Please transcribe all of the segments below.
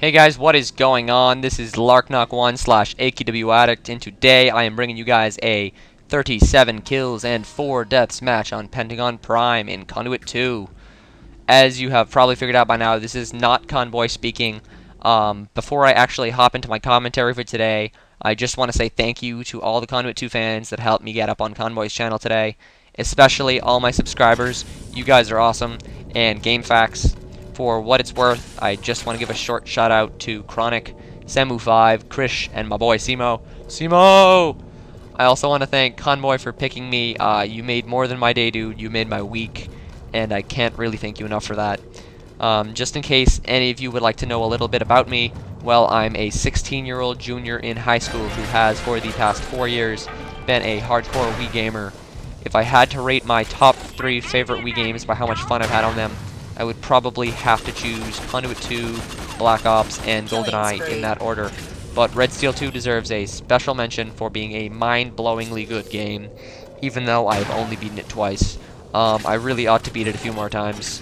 Hey guys, what is going on? This is Larknock1 / AQWAddict, and today I am bringing you guys a 37 kills and 4 deaths match on Pentagon Prime in Conduit 2. As you have probably figured out by now, this is not Convoy speaking. Before I actually hop into my commentary for today, I just want to say thank you to all the Conduit 2 fans that helped me get up on Convoy's channel today, especially all my subscribers. You guys are awesome, and GameFAQs. For what it's worth, I just want to give a short shout out to Chronic, Samu5, Krish, and my boy Simo. Simo! I also want to thank Convoy for picking me. You made more than my day, dude. You made my week, and I can't really thank you enough for that. Just in case any of you would like to know a little bit about me, well, I'm a 16-year-old junior in high school who has, for the past 4 years, been a hardcore Wii gamer. If I had to rate my top 3 favorite Wii games by how much fun I've had on them, I would probably have to choose Conduit 2, Black Ops, and GoldenEye in that order. But Red Steel 2 deserves a special mention for being a mind-blowingly good game, even though I've only beaten it twice. I really ought to beat it a few more times.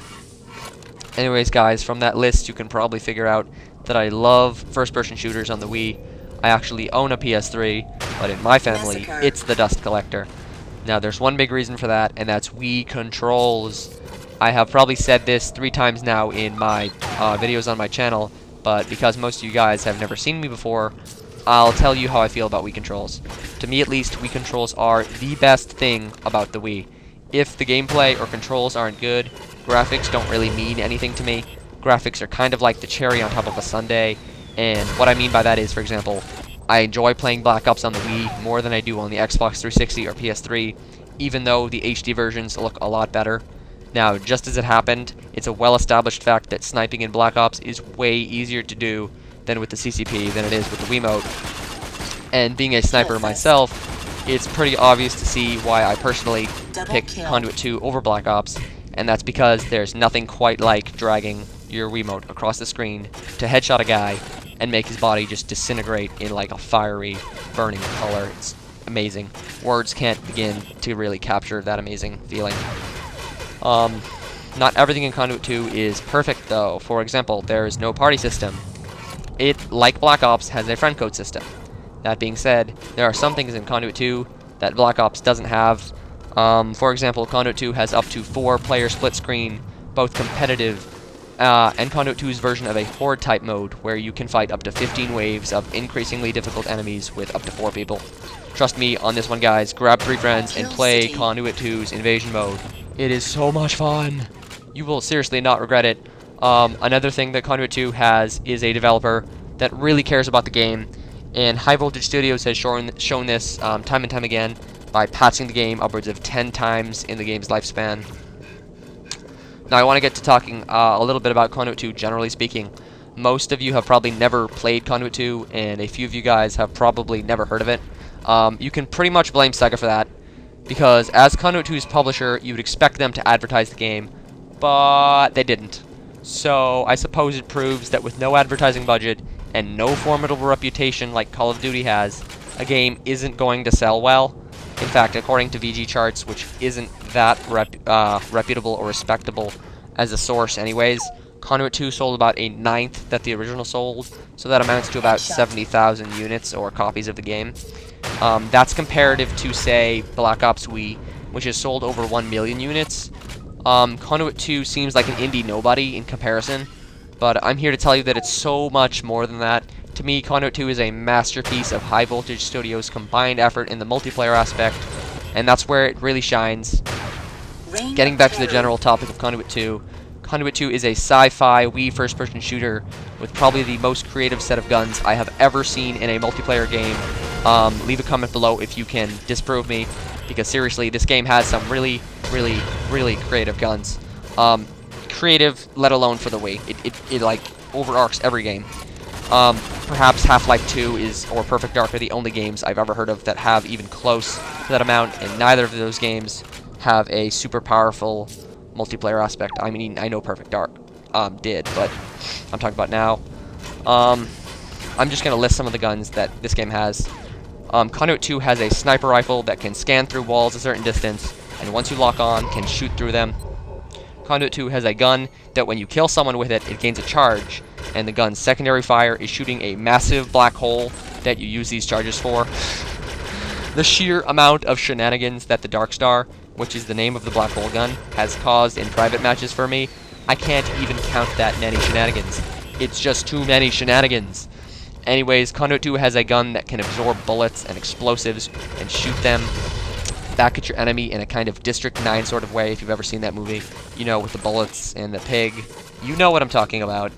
Anyways, guys, from that list you can probably figure out that I love first-person shooters on the Wii. I actually own a PS3, but in my family, it's the Dust Collector. Now, there's one big reason for that, and that's Wii controls. I have probably said this 3 times now in my videos on my channel, but because most of you guys have never seen me before, I'll tell you how I feel about Wii controls. To me at least, Wii controls are the best thing about the Wii. If the gameplay or controls aren't good, graphics don't really mean anything to me. Graphics are kind of like the cherry on top of a sundae, and what I mean by that is, for example, I enjoy playing Black Ops on the Wii more than I do on the Xbox 360 or PS3, even though the HD versions look a lot better. Now, just as it happened, it's a well-established fact that sniping in Black Ops is way easier to do than with the CCP than it is with the Wiimote. And being a sniper myself, it's pretty obvious to see why I personally picked Conduit 2 over Black Ops, and that's because there's nothing quite like dragging your Wiimote across the screen to headshot a guy and make his body just disintegrate in like a fiery, burning color. It's amazing. Words can't begin to really capture that amazing feeling. Not everything in Conduit 2 is perfect, though. For example, there is no party system. It, like Black Ops, has a friend code system. That being said, there are some things in Conduit 2 that Black Ops doesn't have. For example, Conduit 2 has up to 4-player split screen, both competitive, and Conduit 2's version of a horde-type mode, where you can fight up to 15 waves of increasingly difficult enemies with up to 4 people. Trust me on this one, guys. Grab 3 friends and play Conduit 2's invasion mode. It is so much fun. You will seriously not regret it. Another thing that Conduit 2 has is a developer that really cares about the game, and High Voltage Studios has shown this time and time again by patching the game upwards of 10 times in the game's lifespan. Now, I want to get to talking a little bit about Conduit 2 generally speaking. Most of you have probably never played Conduit 2, and a few of you guys have probably never heard of it. You can pretty much blame Sega for that, because as Conduit 2's publisher, you would expect them to advertise the game, but they didn't. So I suppose it proves that with no advertising budget and no formidable reputation like Call of Duty has, a game isn't going to sell well. In fact, according to VG Charts, which isn't that reputable or respectable as a source anyways, Conduit 2 sold about 1/9 that the original sold, so that amounts to about 70,000 units or copies of the game. That's comparative to, say, Black Ops Wii, which has sold over 1 million units. Conduit 2 seems like an indie nobody in comparison, but I'm here to tell you that it's so much more than that. To me, Conduit 2 is a masterpiece of High Voltage Studios' combined effort in the multiplayer aspect, and that's where it really shines. Getting back to the general topic of Conduit 2, Conduit 2 is a sci-fi Wii first-person shooter with probably the most creative set of guns I have ever seen in a multiplayer game. Leave a comment below if you can disprove me, because seriously, this game has some really, really, really creative guns. Creative, let alone for the Wii. It like overarcs every game. Perhaps Half-Life 2 or Perfect Dark are the only games I've ever heard of that have even close to that amount, and neither of those games have a super powerful multiplayer aspect. I mean, I know Perfect Dark did, but I'm talking about now. I'm just going to list some of the guns that this game has. Conduit 2 has a sniper rifle that can scan through walls a certain distance, and once you lock on, can shoot through them. Conduit 2 has a gun that when you kill someone with it, it gains a charge and the gun's secondary fire is shooting a massive black hole that you use these charges for. The sheer amount of shenanigans that the Dark Star, which is the name of the black hole gun, has caused in private matches for me, I can't even count that many shenanigans. It's just too many shenanigans. Anyways, Conduit 2 has a gun that can absorb bullets and explosives and shoot them back at your enemy in a kind of District 9 sort of way, if you've ever seen that movie. You know, with the bullets and the pig. You know what I'm talking about.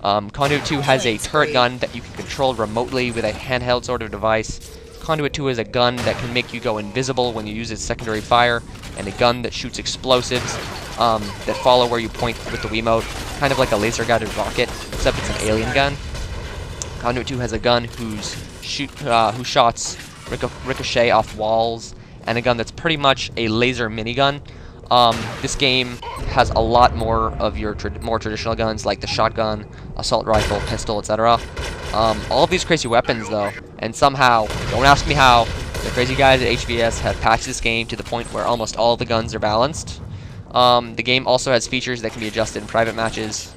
Conduit 2 has a turret gun that you can control remotely with a handheld sort of device. Conduit 2 is a gun that can make you go invisible when you use its secondary fire, and a gun that shoots explosives that follow where you point with the Wiimote, kind of like a laser-guided rocket, except it's an alien gun. Conduit 2 has a gun whose shots ricochet off walls, and a gun that's pretty much a laser minigun. This game has a lot more of your more traditional guns, like the shotgun, assault rifle, pistol, etc. All of these crazy weapons, though, and somehow, don't ask me how, the crazy guys at HVS have patched this game to the point where almost all of the guns are balanced. The game also has features that can be adjusted in private matches.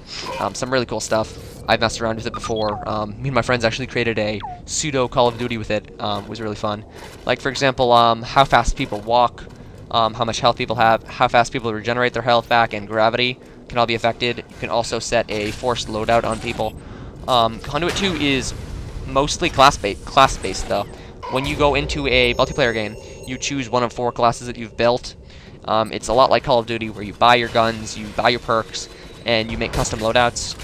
Some really cool stuff. I've messed around with it before. Me and my friends actually created a pseudo Call of Duty with it. It was really fun. Like, for example, how fast people walk, how much health people have, how fast people regenerate their health back, and gravity can all be affected. You can also set a forced loadout on people. Conduit 2 is mostly class-based, though. When you go into a multiplayer game, you choose one of 4 classes that you've built. It's a lot like Call of Duty, where you buy your guns, you buy your perks, and you make custom loadouts.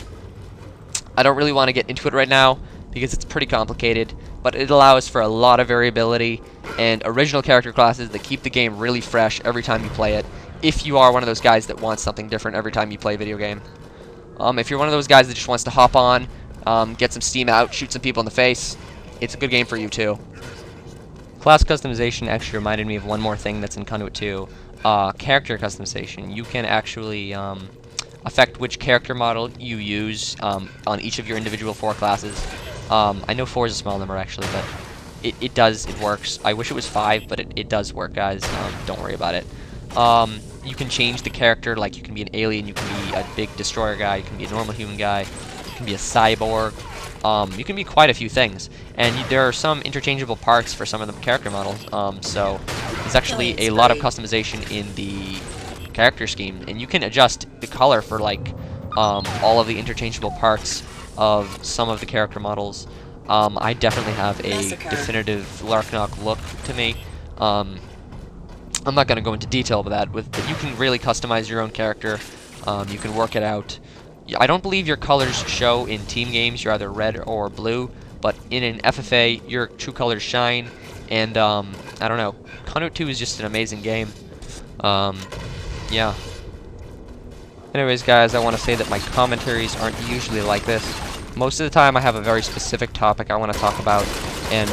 I don't really want to get into it right now, because it's pretty complicated, but it allows for a lot of variability and original character classes that keep the game really fresh every time you play it, if you are one of those guys that wants something different every time you play a video game. If you're one of those guys that just wants to hop on, get some steam out, shoot some people in the face, it's a good game for you too. Class customization actually reminded me of one more thing that's in Conduit 2. Character customization. You can actually affect which character model you use on each of your individual 4 classes. I know 4 is a small number actually, but it works. I wish it was 5, but it does work, guys. Don't worry about it. You can change the character, like you can be an alien, you can be a big destroyer guy, you can be a normal human guy, you can be a cyborg. You can be quite a few things, and there are some interchangeable parts for some of the character models, so there's actually a lot of customization in the character scheme, and you can adjust the color for like all of the interchangeable parts of some of the character models. I definitely have a definitive Larknock look to me. I'm not going to go into detail about that, but you can really customize your own character. You can work it out. I don't believe your colors show in team games. You're either red or blue, but in an FFA, your true colors shine, and I don't know. Conduit 2 is just an amazing game. Yeah. Anyways, guys, I want to say that my commentaries aren't usually like this. Most of the time, I have a very specific topic I want to talk about, and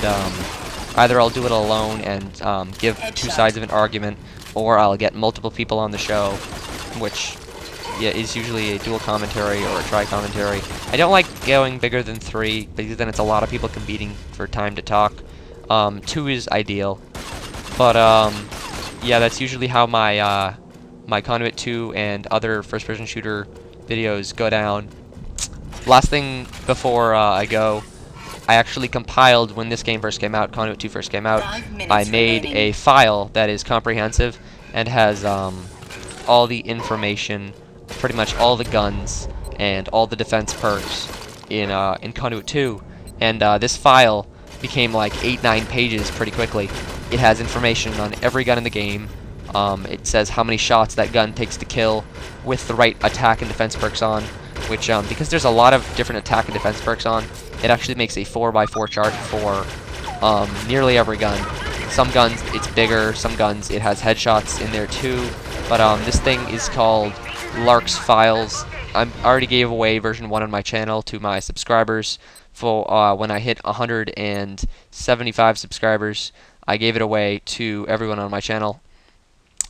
either I'll do it alone and give 2 sides of an argument, or I'll get multiple people on the show, which is usually a dual commentary or a tri-commentary. I don't like going bigger than 3, because then it's a lot of people competing for time to talk. 2 is ideal, but yeah, that's usually how my my Conduit 2 and other first-person shooter videos go down. Last thing before I go, I actually compiled, when this game first came out, Conduit 2 first came out, I made a file that is comprehensive and has all the information, pretty much all the guns, and all the defense perks in Conduit 2. And this file became like 8-9 pages pretty quickly. It has information on every gun in the game. It says how many shots that gun takes to kill with the right attack and defense perks on, which, because there's a lot of different attack and defense perks on, it actually makes a 4x4 chart for nearly every gun. Some guns it's bigger, some guns it has headshots in there too, but this thing is called Lark's Files. I already gave away version 1 on my channel to my subscribers for when I hit 175 subscribers. I gave it away to everyone on my channel.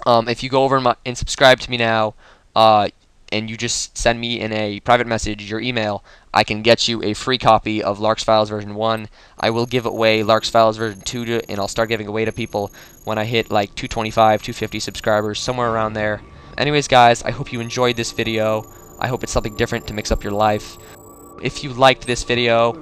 If you go over and subscribe to me now, and you just send me in a private message your email, I can get you a free copy of Lark's Files version 1. I will give away Lark's Files version 2, and I'll start giving away to people when I hit like 225, 250 subscribers, somewhere around there. Anyways, guys, I hope you enjoyed this video. I hope it's something different to mix up your life. If you liked this video,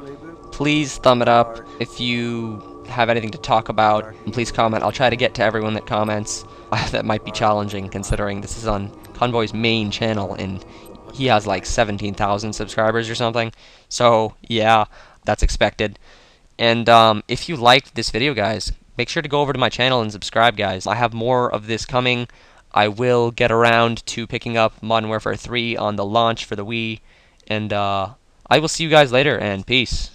please thumb it up. If you have anything to talk about, please comment. I'll try to get to everyone that comments. That might be challenging considering this is on Convoy's main channel and he has like 17,000 subscribers or something. So yeah, that's expected. And if you liked this video, guys, make sure to go over to my channel and subscribe, guys. I have more of this coming. I will get around to picking up Modern Warfare 3 on the launch for the Wii. And I will see you guys later, and peace.